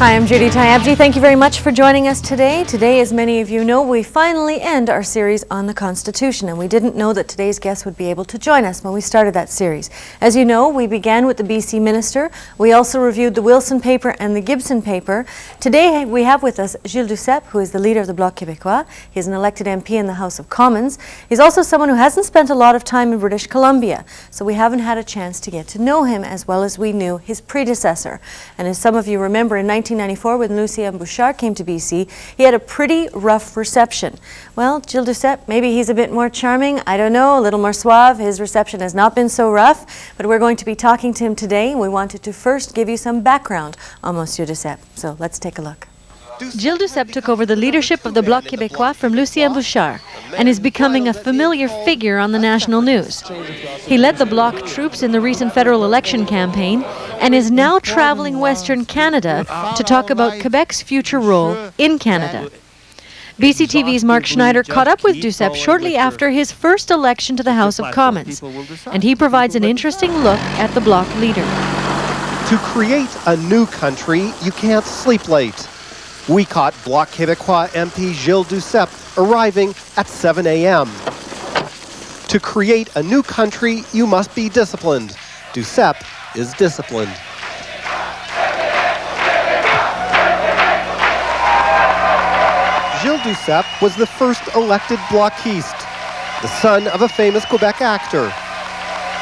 Hi, I'm Judy Tyabji. Thank you very much for joining us today. Today, as many of you know, we finally end our series on the Constitution, and we didn't know that today's guest would be able to join us when we started that series. As you know, we began with the BC Minister. We also reviewed the Wilson paper and the Gibson paper. Today, we have with us Gilles Duceppe, who is the leader of the Bloc Québécois. He's an elected MP in the House of Commons. He's also someone who hasn't spent a lot of time in British Columbia, so we haven't had a chance to get to know him as well as we knew his predecessor. And as some of you remember, in 1994, when Lucien Bouchard came to BC, he had a pretty rough reception. Well, Gilles Duceppe, maybe he's a bit more charming, I don't know, a little more suave. His reception has not been so rough, but we're going to be talking to him today. We wanted to first give you some background on Monsieur Duceppe. So let's take a look. Gilles Duceppe took over the leadership of the Bloc Québécois from Lucien Bouchard and is becoming a familiar figure on the national news. He led the Bloc troops in the recent federal election campaign and is now traveling Western Canada to talk about Quebec's future role in Canada. BC TV's Mark Schneider caught up with Duceppe shortly after his first election to the House of Commons, and he provides an interesting look at the Bloc leader. To create a new country, you can't sleep late. We caught Bloc Québécois MP Gilles Duceppe arriving at 7 a.m. To create a new country, you must be disciplined. Duceppe is disciplined. Gilles Duceppe was the first elected Blociste, the son of a famous Quebec actor,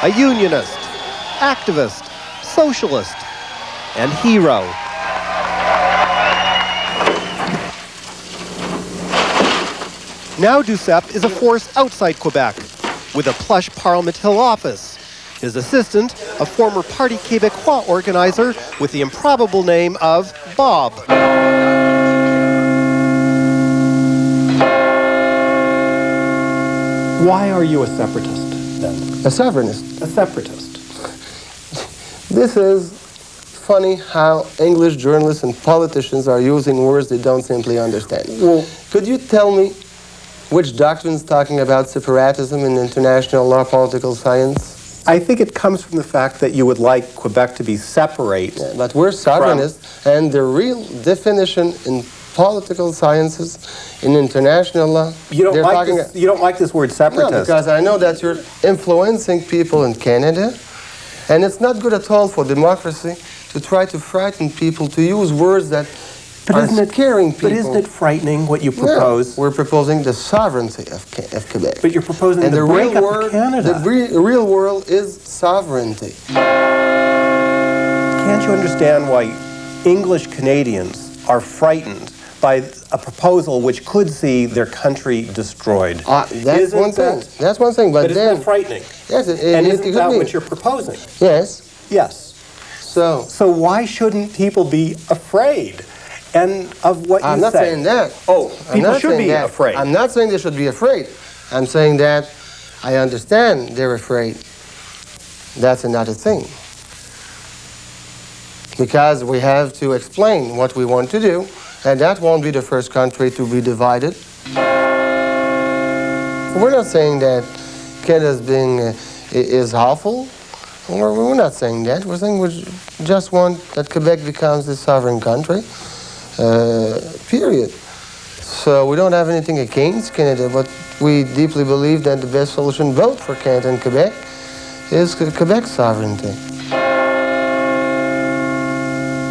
a unionist, activist, socialist, and hero. Now Duceppe is a force outside Quebec, with a plush Parliament Hill office. His assistant, a former Parti Québécois organizer with the improbable name of Bob. Why are you a separatist, then? A sovereignist. A separatist. This is funny how English journalists and politicians are using words they don't simply understand. Well, could you tell me which doctrine's talking about separatism in international law, political science? I think it comes from the fact that you would like Quebec to be separate. Yeah, but we're sovereignists, and the real definition in political sciences, in international law... You don't like this word separatist? No, because I know that you're influencing people in Canada, and it's not good at all for democracy to try to frighten people, to use words that are scaring people. But isn't it frightening what you propose? No, we're proposing the sovereignty of Quebec. But you're proposing the breakup of Canada. The real world is sovereignty. Can't you understand why English Canadians are frightened by a proposal which could see their country destroyed? That's one thing. That's one thing. But isn't it frightening? Yes, and isn't that what you're proposing? Yes. Yes. So why shouldn't people be afraid? And of what you say. I'm not saying that. Oh, people should be afraid. I'm not saying they should be afraid. I'm saying that I understand they're afraid. That's another thing. Because we have to explain what we want to do, and that won't be the first country to be divided. We're not saying that Canada's being is awful. We're not saying that. We're saying we just want that Quebec becomes a sovereign country. Period. So we don't have anything against Canada, but we deeply believe that the best solution both for Canada and Quebec is Quebec's sovereignty.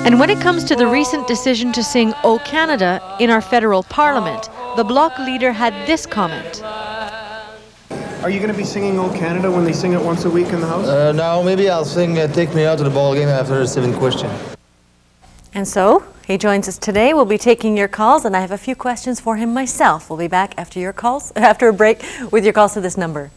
And when it comes to the recent decision to sing O Canada in our federal parliament, the Bloc leader had this comment. Are you going to be singing O Canada when they sing it once a week in the House? No, maybe I'll sing Take Me Out to the Ball Game after the 7th question. And so, he joins us today. We'll be taking your calls, and I have a few questions for him myself. We'll be back after your calls, after a break, with your calls to this number.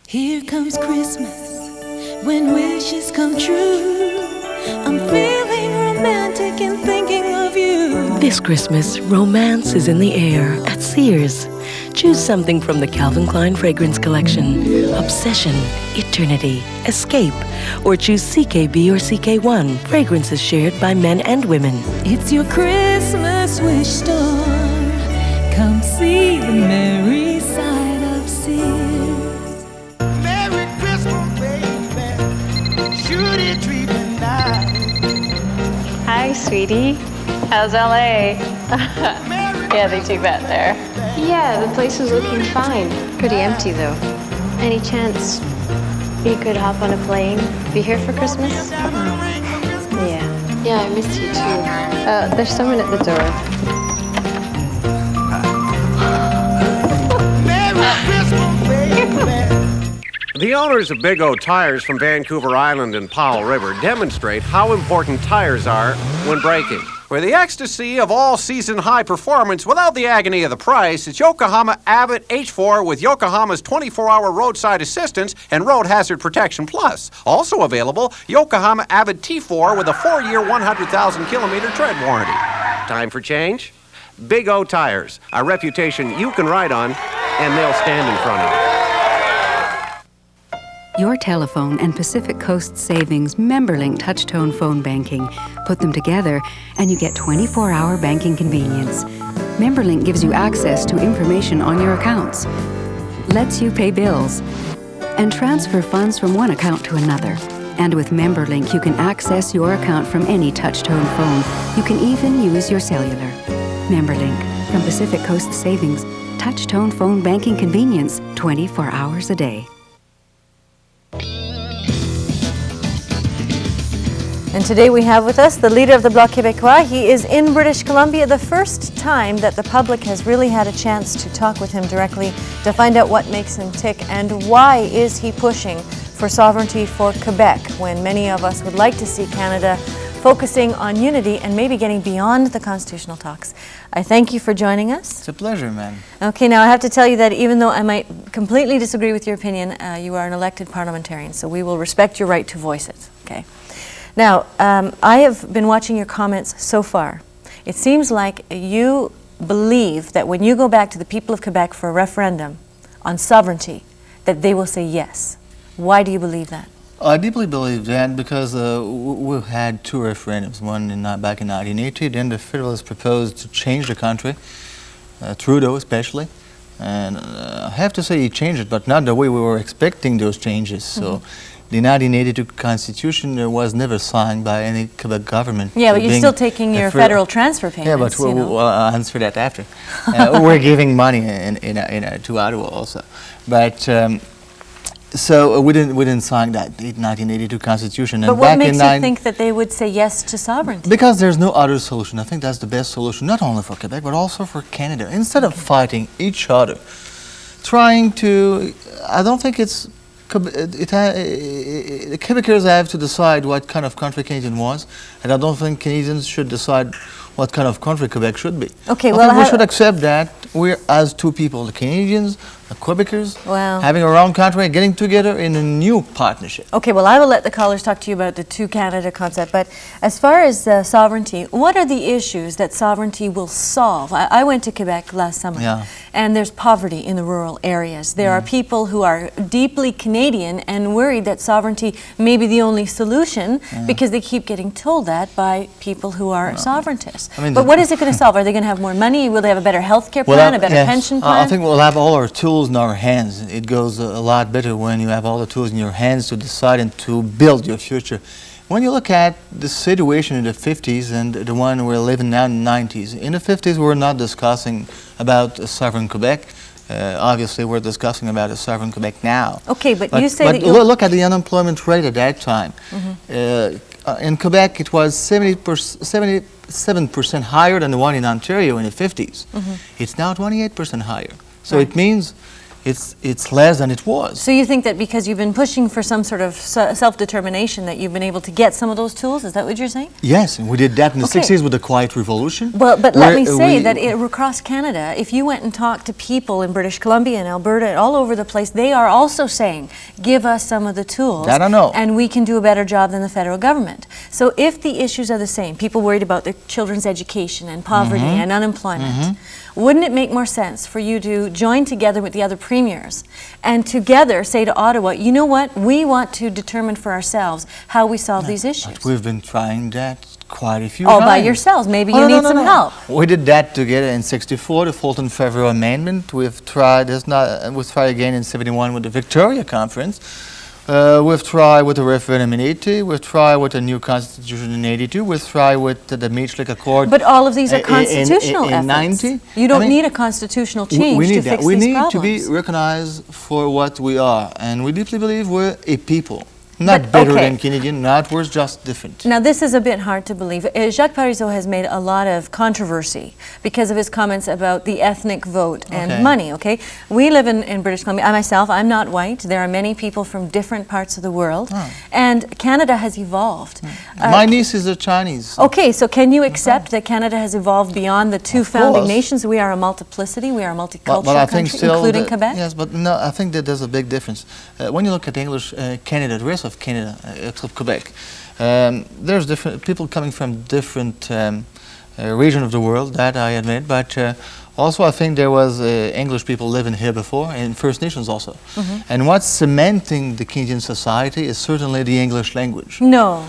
Here comes Christmas, when wishes come true. I'm feeling romantic aching thinking of you. This Christmas, romance is in the air at Sears. Choose something from the Calvin Klein Fragrance Collection. Obsession, Eternity, Escape, or choose CKB or CK1. Fragrances shared by men and women. It's your Christmas wish store. Come see the merry side of Sears. Merry Christmas, baby. Should it treat me nice? Hi, sweetie. How's LA? Yeah, they do bet there. Yeah, the place is looking fine. Pretty empty, though. Any chance you could hop on a plane? Be here for Christmas? Yeah. Yeah, I missed you, too. There's someone at the door. The owners of Big O Tires from Vancouver Island and Powell River demonstrate how important tires are when braking. For the ecstasy of all-season high performance without the agony of the price, it's Yokohama Avid H4 with Yokohama's 24-hour roadside assistance and road hazard protection plus. Also available, Yokohama Avid T4 with a 4-year, 100,000-kilometer tread warranty. Time for change? Big O Tires, a reputation you can ride on, and they'll stand in front of you. Your telephone and Pacific Coast Savings MemberLink touch-tone phone banking. Put them together and you get 24-hour banking convenience. MemberLink gives you access to information on your accounts, lets you pay bills, and transfer funds from one account to another. And with MemberLink, you can access your account from any touch-tone phone. You can even use your cellular. MemberLink from Pacific Coast Savings. Touch-tone phone banking convenience 24 hours a day. And today we have with us the leader of the Bloc Québécois. He is in British Columbia, the first time that the public has really had a chance to talk with him directly to find out what makes him tick and why is he pushing for sovereignty for Quebec when many of us would like to see Canada focusing on unity and maybe getting beyond the constitutional talks. I thank you for joining us. It's a pleasure, man. Okay, now I have to tell you that even though I might completely disagree with your opinion, you are an elected parliamentarian, so we will respect your right to voice it, okay? Now, I have been watching your comments so far. It seems like you believe that when you go back to the people of Quebec for a referendum on sovereignty, that they will say yes. Why do you believe that? I deeply believe that because we've had two referendums, one back in 1980, then the Federalists proposed to change the country, Trudeau especially, and I have to say he changed it, but not the way we were expecting those changes. So. The 1982 Constitution was never signed by any Quebec government. Yeah, but you're still taking your federal transfer payments. Yeah, but we'll answer that after. We're giving money to Ottawa also. But so we didn't sign that 1982 Constitution. But what makes you think that they would say yes to sovereignty? Because there's no other solution. I think that's the best solution, not only for Quebec, but also for Canada. Instead of fighting each other, trying to, I don't think it's, the Quebecers have to decide what kind of country Canadian wants, and I don't think Canadians should decide what kind of country Quebec should be. Okay, well, we should accept that we're as two people, the Canadians, the Quebecers, having our own country and getting together in a new partnership. Okay, well, I will let the callers talk to you about the two Canada concept, but as far as sovereignty, what are the issues that sovereignty will solve? I went to Quebec last summer, and there's poverty in the rural areas. There are people who are deeply Canadian and worried that sovereignty may be the only solution because they keep getting told that by people who are sovereigntists. I mean, but what is it going to solve? Are they going to have more money? Will they have a better health care plan, a better pension plan? I think we'll have all our tools in our hands. It goes a lot better when you have all the tools in your hands to decide and to build your future. When you look at the situation in the 50s and the one we're living now in the 90s, in the 50s we're not discussing about a sovereign Quebec. Obviously we're discussing about a sovereign Quebec now. Okay, but you say that look at the unemployment rate at that time. In Quebec it was 77% higher than the one in Ontario in the 50s. It's now 28% higher. So it means it's less than it was. So you think that because you've been pushing for some sort of self-determination that you've been able to get some of those tools? Is that what you're saying? Yes, and we did that in the Okay. 60s with the Quiet Revolution. Well, but let me say that across Canada, if you went and talked to people in British Columbia and Alberta and all over the place, they are also saying, give us some of the tools. That I know. And we can do a better job than the federal government. So if the issues are the same, people worried about their children's education and poverty and unemployment, wouldn't it make more sense for you to join together with the other premiers and together say to Ottawa, you know what, we want to determine for ourselves how we solve these issues? We've been trying that quite a few All times. by yourselves. Maybe you need some help. We did that together in '64, the Fulton-Favreau Amendment. We've tried again in '71 with the Victoria Conference. We've tried with the referendum in '80. We've tried with the new constitution in '82. We've tried with the Maastricht Accord. But all of these are constitutional in efforts. '90. You don't need a constitutional change we need to that. fix We these need problems. to be recognized for what we are, and we deeply believe we're a people. Not better than Canadian, not worse, just different. Now, this is a bit hard to believe. Jacques Parizeau has made a lot of controversy because of his comments about the ethnic vote and money, okay? We live in British Columbia. I myself, I'm not white. There are many people from different parts of the world. And Canada has evolved. My nieces are Chinese. Okay, so can you accept that Canada has evolved beyond the two founding nations? We are a multiplicity. We are a multicultural country, including Quebec? Yes, but no, I think that there's a big difference. When you look at English Canada, the rest of Canada, except Quebec, there's different people coming from different regions of the world, that I admit, but also I think there was English people living here before, and First Nations also. And what's cementing the Canadian society is certainly the English language. No.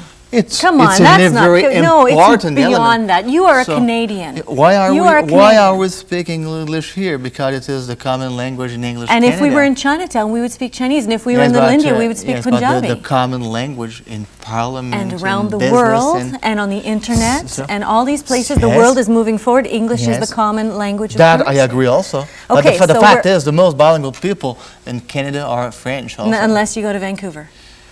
Come on, it's that's not very no, it's beyond element. that. You are a So, Canadian. Why Canadian. are we speaking English here? Because it is the common language in English. And Canada. if we were in Chinatown, we would speak Chinese. And if we were in Little India, we would speak Punjabi. But the common language in Parliament and around the business world and on the internet and all these places, the Yes. world is moving forward. English is Yes. the common language of that choice. I agree also. Okay, but the so fact is, the most bilingual people in Canada are French also. Unless you go to Vancouver.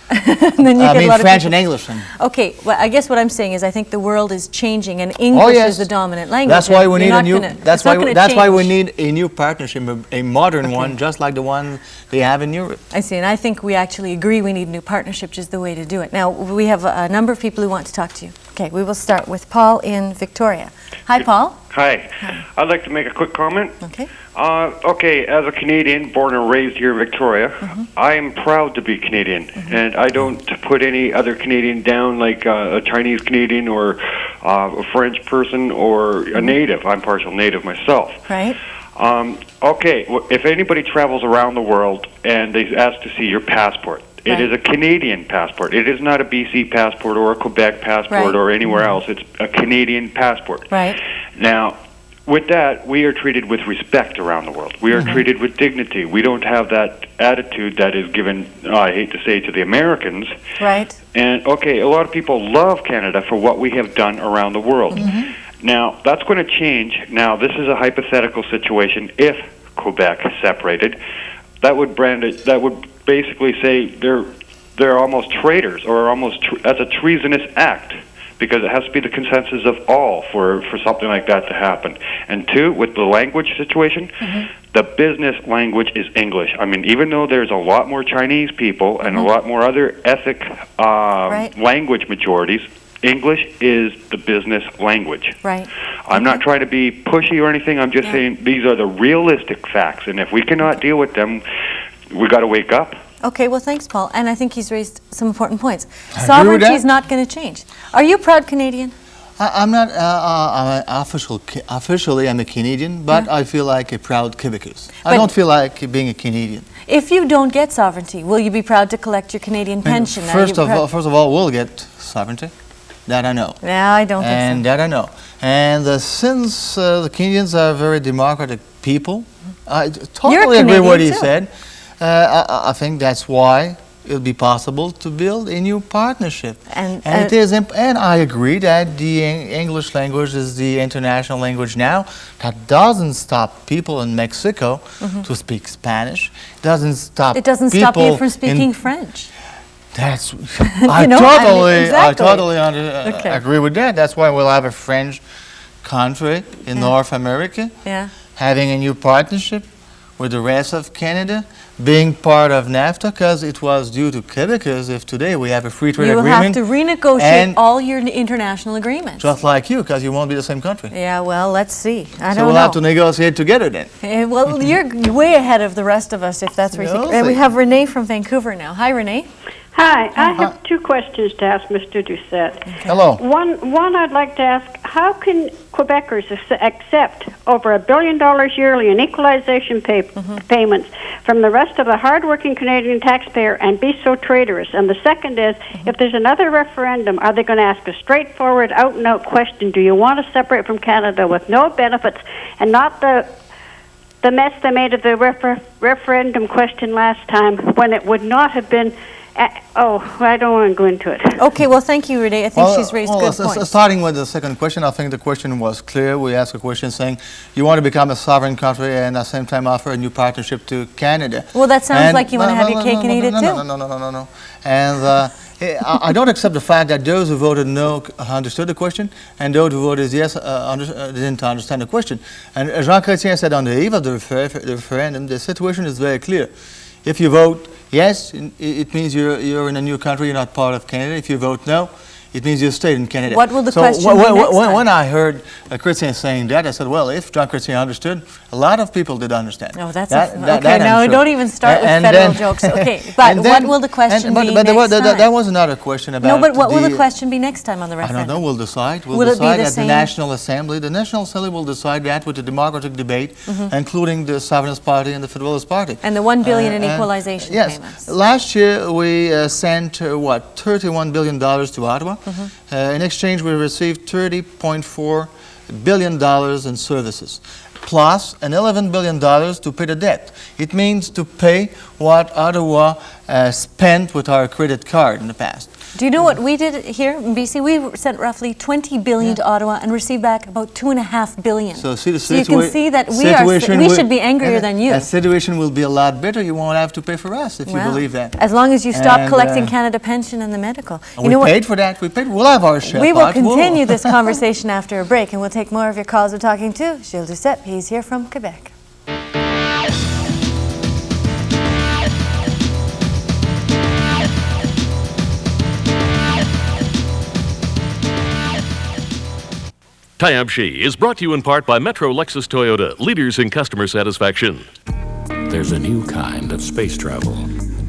Then you I get mean a lot French of and English. Okay, well, I guess what I'm saying is I think the world is changing and English is the dominant language. That's why we need a new. That's why we need a new partnership, a modern one, just like the one they have in Europe. I see, and I think we actually agree we need a new partnership, which is the way to do it. Now we have a number of people who want to talk to you. Okay, we will start with Paul in Victoria. Hi, Paul. Hi. I'd like to make a quick comment. Okay. Okay, as a Canadian, born and raised here in Victoria, I am proud to be Canadian, and I don't put any other Canadian down like a Chinese Canadian or a French person or a native. I'm partial native myself. Right. Okay, if anybody travels around the world and they ask to see your passport, it is a Canadian passport. It is not a BC passport or a Quebec passport or anywhere else. It's a Canadian passport. Right. Now, with that, we are treated with respect around the world. We are treated with dignity. We don't have that attitude that is given, I hate to say, to the Americans. Right. And, okay, a lot of people love Canada for what we have done around the world. Now, that's going to change. Now, this is a hypothetical situation. If Quebec separated, that would basically say they're almost traitors, or almost that's a treasonous act, because it has to be the consensus of all for something like that to happen. And two, with the language situation, the business language is English. I mean, even though there's a lot more Chinese people and a lot more other ethnic language majorities, English is the business language. Right. I'm not trying to be pushy or anything. I'm just saying these are the realistic facts, and if we cannot deal with them, we got to wake up. Okay, well, thanks, Paul. And I think he's raised some important points. Sovereignty is not going to change. Are you a proud Canadian? I'm not officially I'm a Canadian, but I feel like a proud Québécois. I don't feel like being a Canadian. If you don't get sovereignty, will you be proud to collect your Canadian pension? First of all, we'll get sovereignty. That I know. Yeah, I don't think so. And that I know. And since the Canadians are very democratic people, I totally agree with what he said. I think that's why it'll be possible to build a new partnership. And it is, and I agree that the English language is the international language now. That doesn't stop people in Mexico to speak Spanish. It doesn't stop you from speaking French. That's I totally agree with that. That's why we'll have a French country in North America, having a new partnership with the rest of Canada being part of NAFTA, because it was due to Québécois if today we have a free trade agreement. You will have to renegotiate all your international agreements. Just like you, because you won't be the same country. Yeah, well, let's see. I don't so know. we'll have to negotiate together then. Well, you're way ahead of the rest of us if that's what you think. And we have Renee from Vancouver now. Hi, Renee. Hi, I have two questions to ask Mr. Duceppe. Hello. One I'd like to ask, how can Quebecers accept over $1 billion yearly in equalization payments from the rest of the hardworking Canadian taxpayer and be so traitorous? And the second is, if there's another referendum, are they going to ask a straightforward, out-and-out question, do you want to separate from Canada with no benefits and not the mess they made of the referendum question last time when it would not have been... I don't want to go into it. Okay, well, thank you, Renee. I think she's raised good points. Starting with the second question, I think the question was clear. We asked a question saying, you want to become a sovereign country and at the same time offer a new partnership to Canada. Well, that sounds like you want to have your cake and eat it too. No. And I don't accept the fact that those who voted no understood the question and those who voted yes didn't understand the question. And Jean Chrétien said on the eve of the referendum, the situation is very clear. If you vote yes, it means you're in a new country, you're not part of Canada. If you vote no, it means you stayed in Canada. What will the question be next time? When I heard Chrétien saying that, I said, well, if Jean Chrétien understood, a lot of people did understand. Oh, that's okay. Now, don't even start with federal jokes. Okay, but what will the question be next time? There was another question about... No, but what will the question be next time on the referendum? I don't know. We'll decide. Will it be decide the at same? the National Assembly. The National Assembly will decide that with the democratic debate, including the Sovereignist Party and the Federalist Party. And the $1 billion in equalization payments. Yes. Last year, we sent, $31 billion to Ottawa. In exchange, we received $30.4 billion in services, plus an $11 billion to pay the debt. It means to pay what Ottawa spent with our credit card in the past. Do you know what we did here in BC? We sent roughly $20 billion to Ottawa and received back about $2.5 billion. So you can see that we should be angrier than you. The situation will be a lot better. You won't have to pay for us if you believe that. As long as you stop collecting Canada pension and the medical. We paid for that. We'll have our share. We will continue this conversation after a break, and we'll take more of your calls. We're talking to Gilles Duceppe. He's here from Quebec. Tyabji is brought to you in part by Metro Lexus Toyota, leaders in customer satisfaction. There's a new kind of space travel,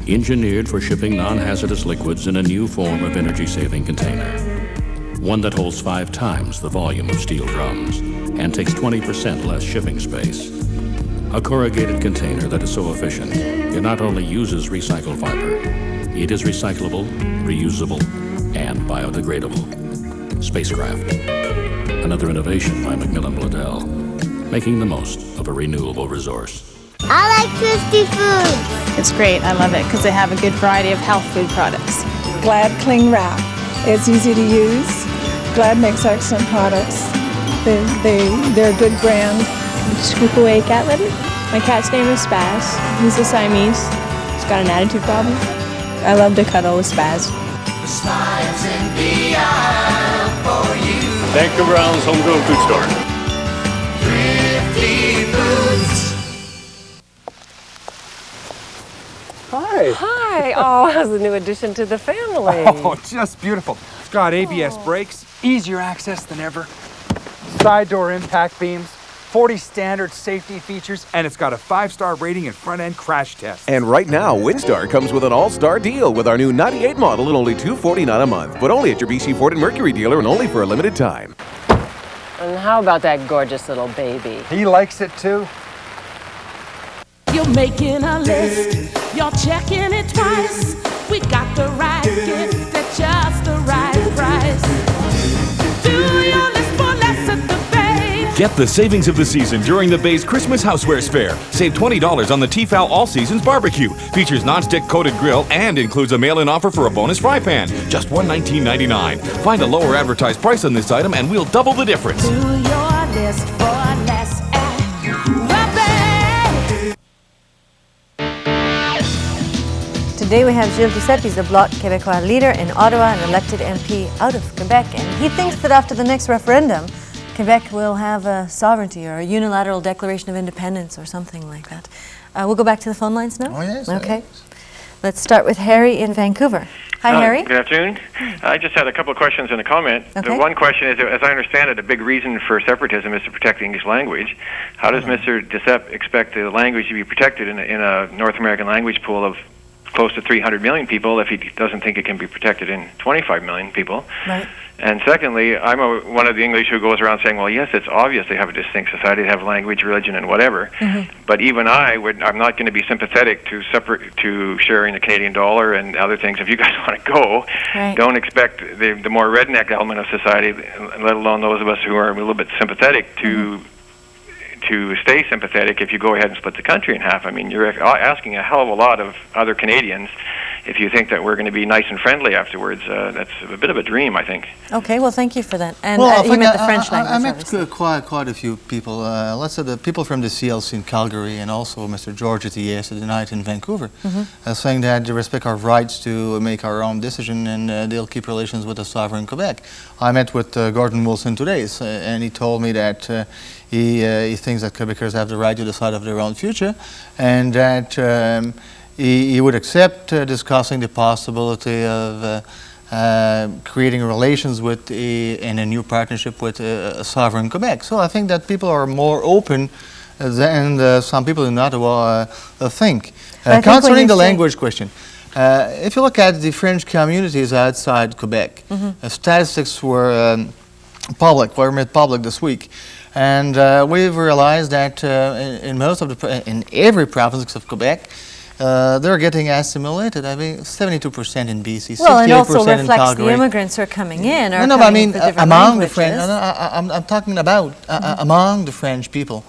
engineered for shipping non-hazardous liquids in a new form of energy-saving container. One that holds 5 times the volume of steel drums and takes 20% less shipping space. A corrugated container that is so efficient, it not only uses recycled fiber, it is recyclable, reusable, and biodegradable. Spacecraft. Another innovation by Macmillan Bladel, making the most of a renewable resource. I like Twisty Food. It's great. I love it because they have a good variety of health food products. Glad Cling Wrap. It's easy to use. Glad makes excellent products. They're a good brand. Scoop away cat litter. My cat's name is Spaz. He's a Siamese. He's got an attitude problem. I love to cuddle with Spaz. The slides in the aisle for you. Vancouver Island's homegrown food store. Thrifty Foods. Hi. Hi. Oh, how's the new addition to the family? Oh, just beautiful. It's got ABS brakes, easier access than ever, side door impact beams, 40 standard safety features, and it's got a 5-star rating and front-end crash test. And right now, Windstar comes with an all-star deal with our new 98 model at only $249 a month, but only at your BC Ford and Mercury dealer and only for a limited time. And how about that gorgeous little baby? He likes it too. You're making a list, you're checking it twice. We got the right gift at just the right price. Do your list for less at the Bay. Get the savings of the season during the Bay's Christmas Housewares Fair. Save $20 on the Tefal All Seasons Barbecue. Features non-stick coated grill and includes a mail-in offer for a bonus fry pan. Just $119.99. Find a lower advertised price on this item and we'll double the difference. Do your list for less at the Bay. Today we have Gilles Duceppe. He's the Bloc Québécois leader in Ottawa and elected MP out of Quebec. And he thinks that after the next referendum, Quebec will have a sovereignty or a unilateral declaration of independence or something like that. We'll go back to the phone lines now. Oh, yes. Okay. Let's start with Harry in Vancouver. Hi, Harry. Good afternoon. I just had a couple of questions and a comment. Okay. The one question is, as I understand it, a big reason for separatism is to protect the English language. How does Mr. Duceppe expect the language to be protected in a North American language pool of close to 300 million people if he doesn't think it can be protected in 25 million people? Right. And secondly, I'm one of the English who goes around saying, well, yes, it's obvious they have a distinct society, they have language, religion, and whatever. But even I'm not going to be sympathetic to sharing the Canadian dollar and other things. If you guys want to go, don't expect the more redneck element of society, let alone those of us who are a little bit sympathetic, to stay sympathetic if you go ahead and split the country in half. I mean, you're asking a hell of a lot of other Canadians if you think that we're going to be nice and friendly afterwards. That's a bit of a dream, I think. Okay, well, thank you for that. And Well, you meant the French language, I met obviously. quite a few people. Let's say the people from the CLC in Calgary and also Mr. George at the yesterday night in Vancouver, saying that they respect our rights to make our own decision and they'll keep relations with a sovereign Quebec. I met with Gordon Wilson today, and he told me that he thinks that Quebecers have the right to decide of their own future, and that he would accept discussing the possibility of creating relations with in a new partnership with a sovereign Quebec. So I think that people are more open than some people in Ottawa think. Concerning the language question, if you look at the French communities outside Quebec, statistics were made public this week. And we've realized that in every province of Quebec, they're getting assimilated. I mean, 72% in BC, 68% well, it also in reflects Calgary. the immigrants who are coming in. Are No, but I mean, among the French. I'm talking about among the French people.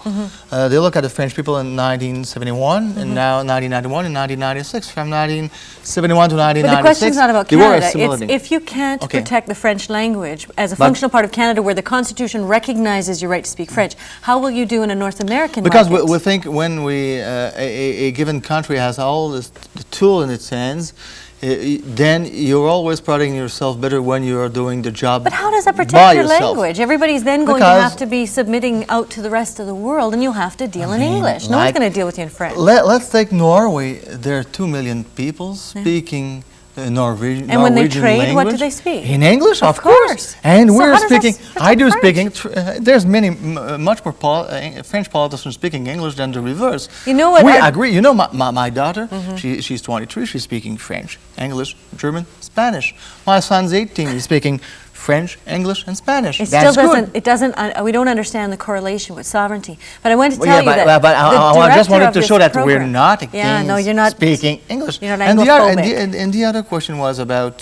They look at the French people in 1971, and now 1991 and 1996. From 1971 to 1996, but the question's not about they were Canada. assimilating. It's if you can't protect the French language as a functional part of Canada, where the Constitution recognizes your right to speak French, how will you do in a North American because market? we think when a given country has all the tool in its hands, then you're always protecting yourself better when you are doing the job. But how does that protect your language? Everybody's then going to have to be submitting out to the rest of the world, and you'll have to deal in English. No one's going to deal with you in French. Let's take Norway. There are 2 million people speaking Norwegian and when they trade, language. what do they speak? In English, of course. And so we're speaking. I do speaking. There's much more French politicians speaking English than the reverse. You know what? We agree. You know, my daughter, she's 23. She's speaking French, English, German, Spanish. My son's 18. He's speaking French, English, and Spanish. It still doesn't. It doesn't. We don't understand the correlation with sovereignty. But I want to tell you that. But I just wanted to show that we're not against you're not speaking English. You're not Anglophobic. And the other question was about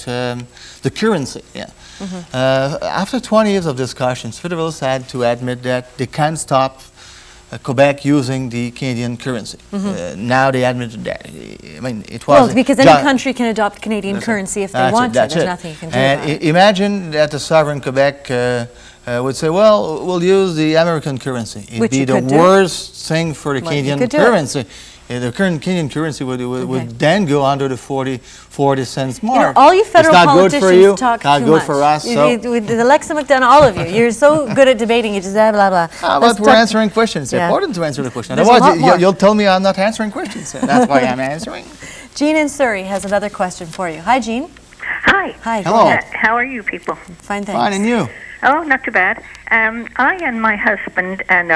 the currency. Yeah. After 20 years of discussions, Federalists had to admit that they can't stop Quebec using the Canadian currency. Now they admitted that. I mean, it was because any country can adopt Canadian currency if they want to. There's nothing you can do about it. Imagine that the sovereign Quebec would say, well, we'll use the American currency. It'd be the worst thing for the Canadian currency. The current Canadian currency would then go under the 40 cents mark. You know, all you federal politicians talk not too good much. for us. With Alexa McDonough, all of you, you're so good at debating. You just blah blah blah. But we're answering questions. It's important to answer the question. Otherwise, you'll tell me I'm not answering questions. That's why I'm answering. Jean in Surrey has another question for you. Hi, Jean. Hi. Hi. Hello. How are you people? Fine, thanks. Fine, and you? Oh, not too bad. I and my husband and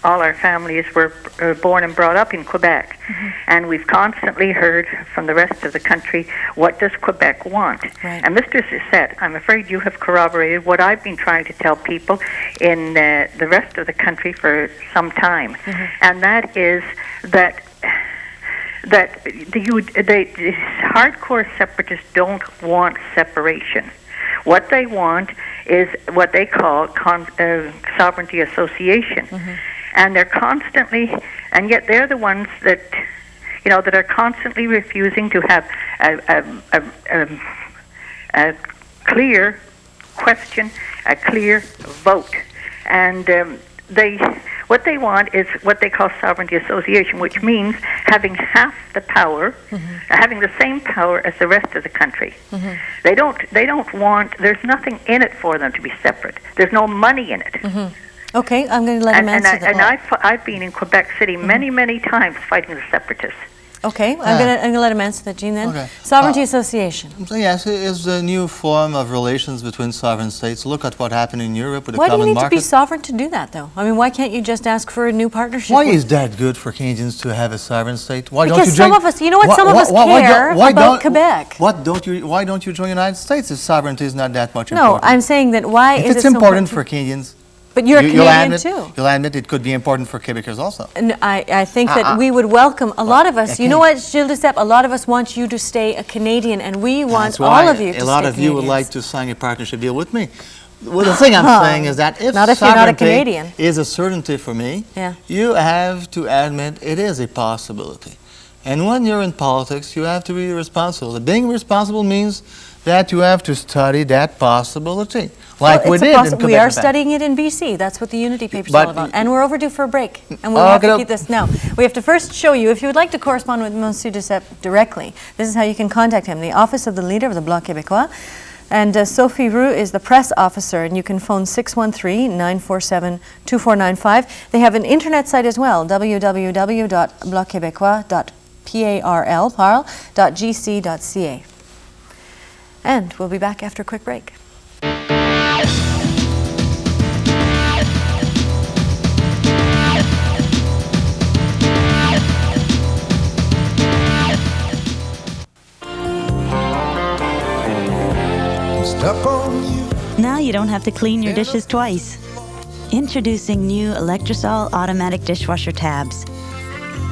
all our families were born and brought up in Quebec, and we've constantly heard from the rest of the country, what does Quebec want? Right. And Mr. Duceppe, I'm afraid you have corroborated what I've been trying to tell people in the rest of the country for some time, and that is that the hardcore separatists don't want separation. What they want is what they call sovereignty association, and they're constantly, and yet they're the ones that, that are constantly refusing to have a clear question, a clear vote, and what they want is what they call sovereignty association, which means having half the power, having the same power as the rest of the country. They don't want. There's nothing in it for them to be separate. There's no money in it. Okay, I'm going to let him answer that. And I've been in Quebec City many times fighting the separatists. Okay, I'm going to let him answer that, Jean, then. Okay. Sovereignty Association. So yes, it is a new form of relations between sovereign states. Look at what happened in Europe with the Why common do you need market. to be sovereign to do that, though? I mean, why can't you just ask for a new partnership? Why is that good for Canadians to have a sovereign state? Why Because don't you some join, of us, you know what, some of us care about Quebec. Why don't you join the United States if sovereignty is not that much No, important? I'm saying that why if is it's it so important for Canadians. But you're a Canadian too. You'll admit it could be important for Quebecers also. And I think that we would welcome a lot of us. You know what, Gilles Duceppe, a lot of us want you to stay a Canadian, and we want all of you to stay a lot of you would like to sign a partnership deal with me. Well, the thing I'm saying is that if not if you're not a Canadian. Is a certainty for me, you have to admit it is a possibility. And when you're in politics, you have to be responsible. Being responsible means that you have to study that possibility. Like we did in Quebec. We are studying it in BC. That's what the Unity paper is all about. And we're overdue for a break. And we'll have to keep this now. We have to first show you, if you would like to correspond with Monsieur Duceppe directly, this is how you can contact him. The Office of the Leader of the Bloc Québécois. And Sophie Roux is the press officer, and you can phone 613-947-2495. They have an internet site as well, www.blocquebecois.gc.ca. And we'll be back after a quick break. Now you don't have to clean your dishes twice. Introducing new Electrosol automatic dishwasher tabs.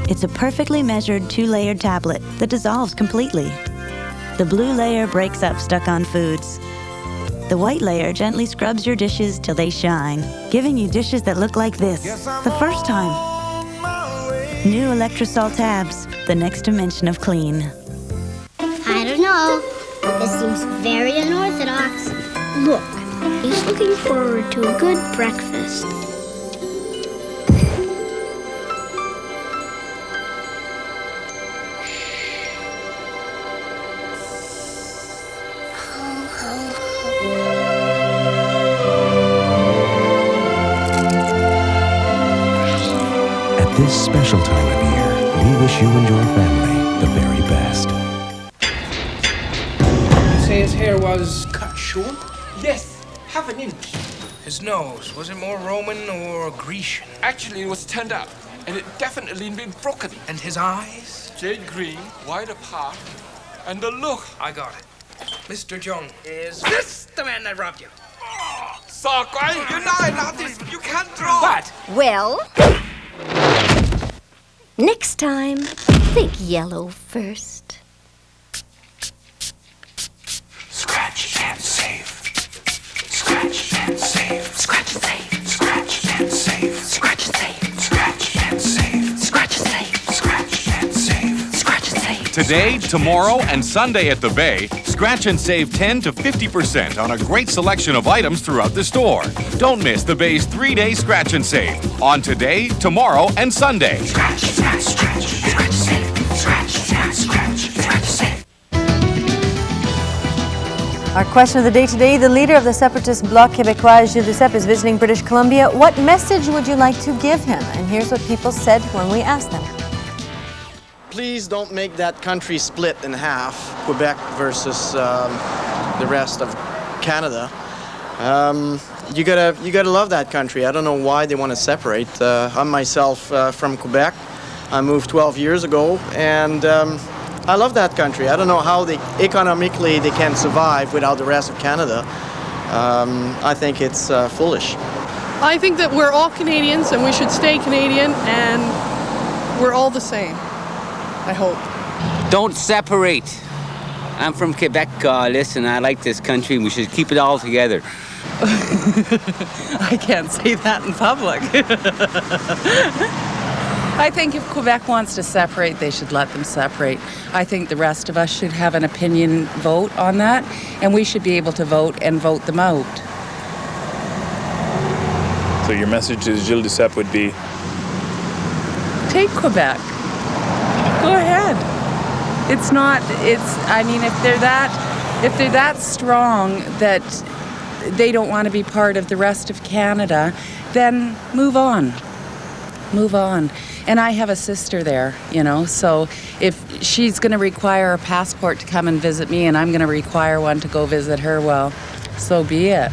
It's a perfectly measured 2-layered tablet that dissolves completely. The blue layer breaks up stuck-on foods. The white layer gently scrubs your dishes till they shine, giving you dishes that look like this the first time. New Electrosol tabs, the next dimension of clean. I don't know. This seems very unorthodox. Look, he's looking forward to a good breakfast. At this special time of year, we wish you and your family the very best. Say his hair was cut short? Yes, half an inch. His nose, was it more Roman or Grecian? Actually, it was turned up, and it definitely been broken. And his eyes? Jade green, wide apart, and the look. I got it. Mr. Jung, is this the man that robbed you? Sorry, you know an artist. You can't draw. What? Well, next time, think yellow first. Scratch and save. Scratch and save. Scratch and save. Scratch and save. Scratch and save. Scratch and save. Scratch and save. Scratch and save. Scratch and save. Today, tomorrow, and Sunday at the Bay, scratch and save 10 to 50% on a great selection of items throughout the store. Don't miss the Bay's 3-day scratch and save on today, tomorrow, and Sunday. Scratch, scratch, scratch, scratch, save. Scratch, scratch, scratch, scratch, save. Our question of the day today, the leader of the separatist Bloc Québécois, Gilles Duceppe, is visiting British Columbia. What message would you like to give him? And here's what people said when we asked them. Please don't make that country split in half, Quebec versus the rest of Canada. You gotta love that country. I don't know why they want to separate. I'm myself from Quebec. I moved 12 years ago, and I love that country. I don't know how economically they can survive without the rest of Canada. I think it's foolish. I think that we're all Canadians and we should stay Canadian, and we're all the same, I hope. Don't separate. I'm from Quebec. Listen, I like this country. We should keep it all together. I can't say that in public. I think if Quebec wants to separate, they should let them separate. I think the rest of us should have an opinion vote on that, and we should be able to vote and vote them out. So your message to Gilles Duceppe would be? Take Quebec. Go ahead. I mean, if they're that strong that they don't want to be part of the rest of Canada, then move on. Move on. And I have a sister there, you know, so if she's going to require a passport to come and visit me and I'm going to require one to go visit her, well, so be it.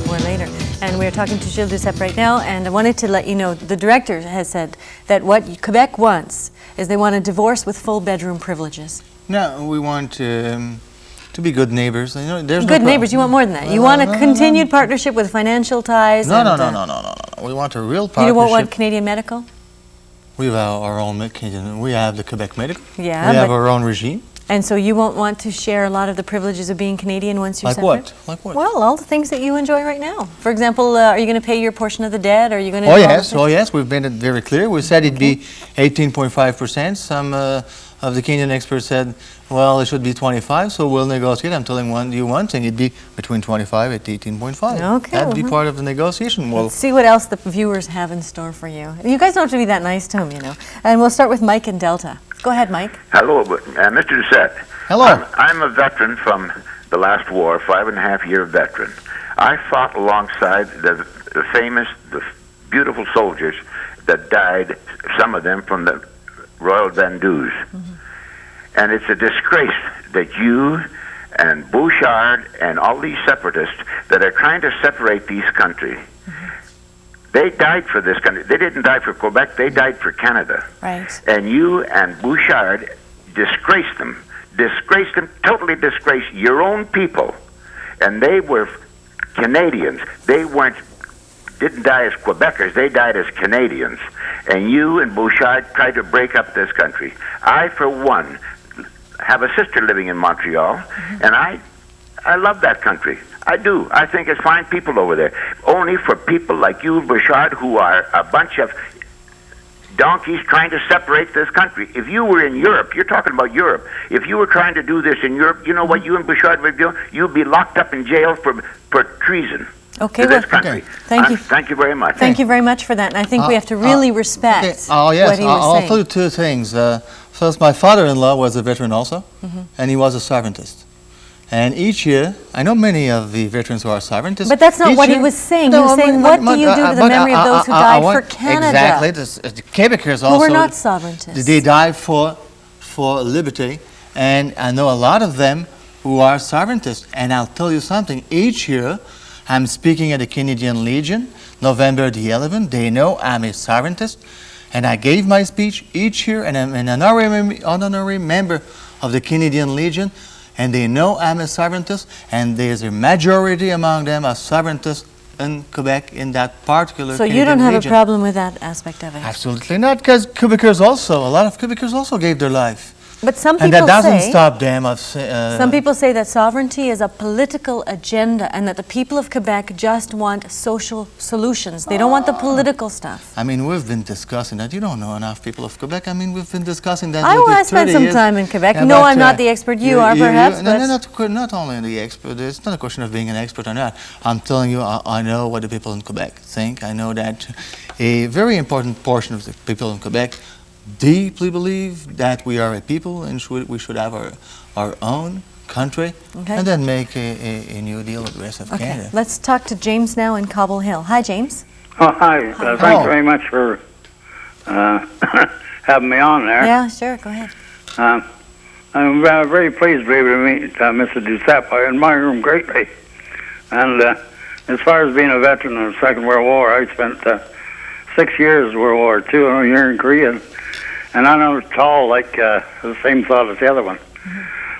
More later. And we're talking to Gilles Duceppe right now, and I wanted to let you know, the director has said that what Quebec wants is they want a divorce with full bedroom privileges. No, we want to be good neighbors. You know, there's good neighbors, you want more than that. You want a continued partnership with financial ties. No. We want a real partnership. You don't want Canadian medical? We have our own Canadian. We have the Quebec medical. Yeah. We have our own regime. And so you won't want to share a lot of the privileges of being Canadian once you're separate? Like what? Well, all the things that you enjoy right now. For example, are you going to pay your portion of the debt? Are you going to? Oh yes. We've made it very clear. We said it'd be 18.5%. Some of the Kenyan experts said, well, it should be 25. So we'll negotiate. I'm telling you one thing. It'd be between 25 and 18.5. Okay. That'd be part of the negotiation. Let's see what else the viewers have in store for you. You guys don't have to be that nice to them, you know. And we'll start with Mike in Delta. Go ahead, Mike. Hello, Mr. Duceppe. Hello. I'm a veteran from the last war, 5.5-year veteran. I fought alongside the famous, the beautiful soldiers that died, some of them from the Royal Vendus. And it's a disgrace that you and Bouchard and all these separatists that are trying to separate these countries, they died for this country. They didn't die for Quebec. They died for Canada. Right. And you and Bouchard disgraced them, totally disgraced your own people. And they were Canadians. They didn't die as Quebecers. They died as Canadians. And you and Bouchard tried to break up this country. I, for one, have a sister living in Montreal, and I love that country. I do. I think it's fine people over there. Only for people like you, Bouchard, who are a bunch of donkeys trying to separate this country. If you were in Europe, you're talking about Europe. If you were trying to do this in Europe, you know what you and Bouchard would do? You'd be locked up in jail for treason. Okay, to this country. Okay. Thank you. Thank you very much. Thank you very much for that. And I think we have to really respect what he was saying. I'll tell you two things. First, my father-in-law was a veteran also, and he was a sovereigntist. And each year, I know many of the veterans who are sovereigntists. But that's not what he was saying. He was saying, what do you do to the memory of those who died for Canada? Exactly. The Quebecers also. Who were not sovereigntists. They died for liberty. And I know a lot of them who are sovereigntists. And I'll tell you something. Each year, I'm speaking at the Canadian Legion, November the 11th. They know I'm a sovereigntist. And I gave my speech each year, and I'm an honorary member of the Canadian Legion. And they know I'm a sovereigntist, and there's a majority among them are sovereigntists in Quebec in that particular So Canadian you don't have region. a problem with that aspect of it? Absolutely not, because Quebecers also, a lot of Quebecers also gave their life. But some people and that doesn't say, stop them of... some people say that sovereignty is a political agenda and that the people of Quebec just want social solutions. They don't want the political stuff. I mean, we've been discussing that. You don't know enough people of Quebec. I mean, we've been discussing that. I spent some time in Quebec. Yeah, no, I'm not the expert. You are, perhaps. Not only the expert. It's not a question of being an expert or not. I'm telling you, I know what the people in Quebec think. I know that a very important portion of the people in Quebec deeply believe that we are a people and we should have our own country, and then make a new deal with the rest of Canada. Let's talk to James now in Cobble Hill. Hi, James. Oh, hi. Thanks very much for having me on there. Yeah, sure. Go ahead. I'm very pleased to be able to meet Mr. Duceppe. I admire him greatly. And as far as being a veteran of the Second World War, I spent 6 years in World War II and a year in Korea. And I'm not tall like the same thought as the other one.